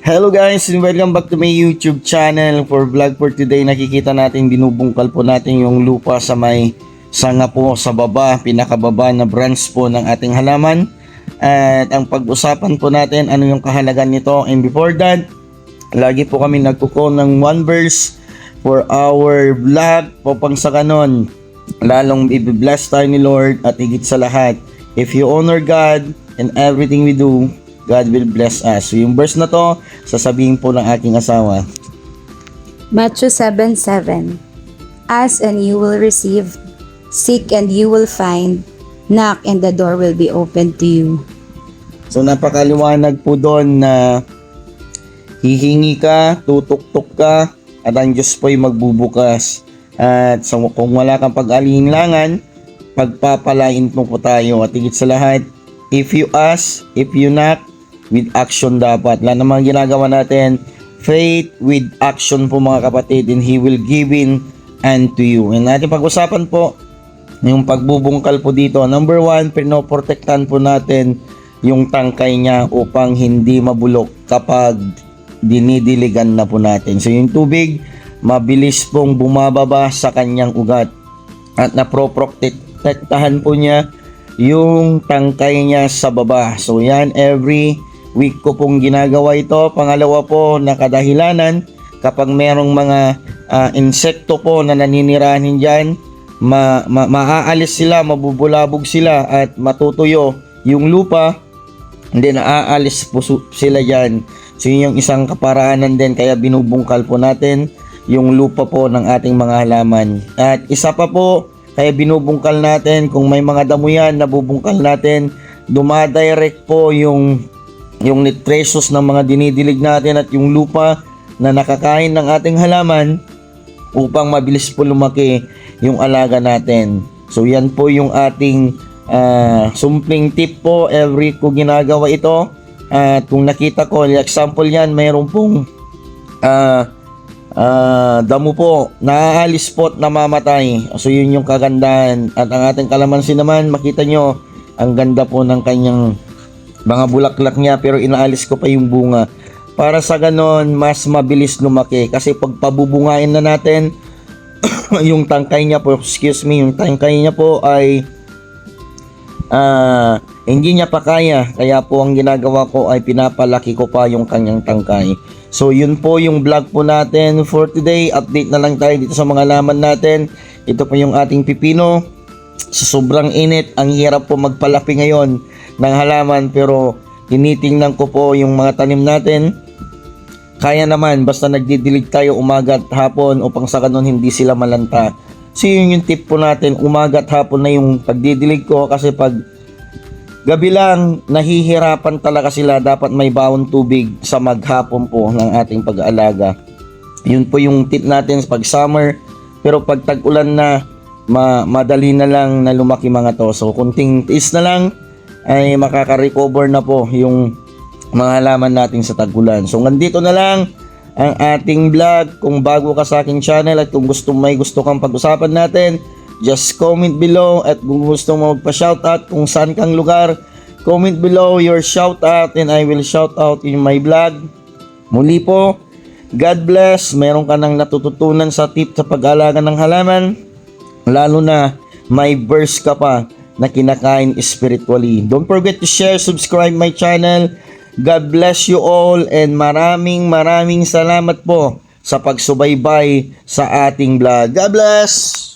Hello guys, and welcome back to my YouTube channel. For vlog for today, nakikita natin, binubungkal po natin yung lupa sa may sanga po sa baba, pinakababa na branch po ng ating halaman. At ang pag-usapan po natin, ano yung kahalagan nito. And before that, lagi po kami nagkuko ng one verse for our vlog po pang sa kanon. Lalong i-bless tayo ni Lord at higit sa lahat, if you honor God in everything we do, God will bless us. So yung verse na to, sasabihin po ng aking asawa. Matthew 7:7. Ask and you will receive, seek and you will find, knock and the door will be opened to you. So napakaliwanag po doon na hihingi ka, tutok-tok ka, at ang Diyos po'y magbubukas. At so, kung wala kang pag-alinlangan, pagpapalain po tayo. At higit sa lahat, if you ask, if you knock, with action dapat. Lahat ng mga ginagawa natin, faith with action po mga kapatid, and He will give in unto you. And natin pag-usapan po, yung pagbubungkal po dito. Number 1, pinoprotektan po natin yung tangkay niya upang hindi mabulok kapag dinidiligan na po natin. So yung tubig, mabilis pong bumababa sa kanyang ugat. At naproprotektahan po niya yung tangkay niya sa baba. So yan, every week ko pong ginagawa ito. Pangalawa po, nakadahilanan kapag merong mga insekto po na naninirahan dyan, maaalis sila, mabubulabog sila at matutuyo yung lupa, hindi naaalis po sila dyan. So yun yung isang kaparaanan din, kaya binubungkal po natin yung lupa po ng ating mga halaman. At isa pa po, kaya binubungkal natin, kung may mga damo yan, nabubungkal natin, dumadirect po yung nutritious ng mga dinidilig natin at yung lupa na nakakain ng ating halaman upang mabilis po lumaki yung alaga natin. So yan po yung ating sumpling tip po, every ko ginagawa ito. At kung nakita ko, example yan, mayroon pong damo po, naaalis po at namamatay. So yun yung kagandahan. At ang ating kalamansi naman, makita nyo, ang ganda po ng kanyang mga bulaklak niya, pero inaalis ko pa yung bunga para sa ganon mas mabilis lumaki. Kasi pag pabubungain na natin yung tangkay niya po, yung tangkay niya po ay hindi niya pa kaya, kaya po ang ginagawa ko ay pinapalaki ko pa yung kanyang tangkay. So yun po yung vlog po natin for today. Update na lang tayo dito sa mga laman natin. Ito po yung ating pipino. Sa sobrang init, ang hirap po magpalaki ngayon ng halaman, pero tinitingnan ko po yung mga tanim natin. Kaya naman, basta nagdidilig tayo umaga at hapon upang sa kanon hindi sila malanta. So yun yung tip po natin, umaga at hapon na yung pagdidilig ko, kasi pag gabi lang, nahihirapan talaga sila. Dapat may bawon tubig sa maghapon po ng ating pag-aalaga. Yun po yung tip natin pag summer, pero pag tag-ulan na, madali na lang na lumaki mga to. So kunting tiis na lang ay makaka-recover na po yung mga halaman natin sa tag-ulan. So nandito na lang ang ating vlog. Kung bago ka sa aking channel at kung may gusto kang pag-usapan natin, just comment below. At kung gusto mo magpa-shoutout kung saan kang lugar, comment below your shoutout and I will shout out in my vlog. Muli po, God bless. Meron ka nang natututunan sa tip sa pag-alaga ng halaman, lalo na may verse ka pa na kinakain spiritually. Don't forget to share, subscribe my channel. God bless you all, and maraming salamat po sa pagsubaybay sa ating vlog. God bless!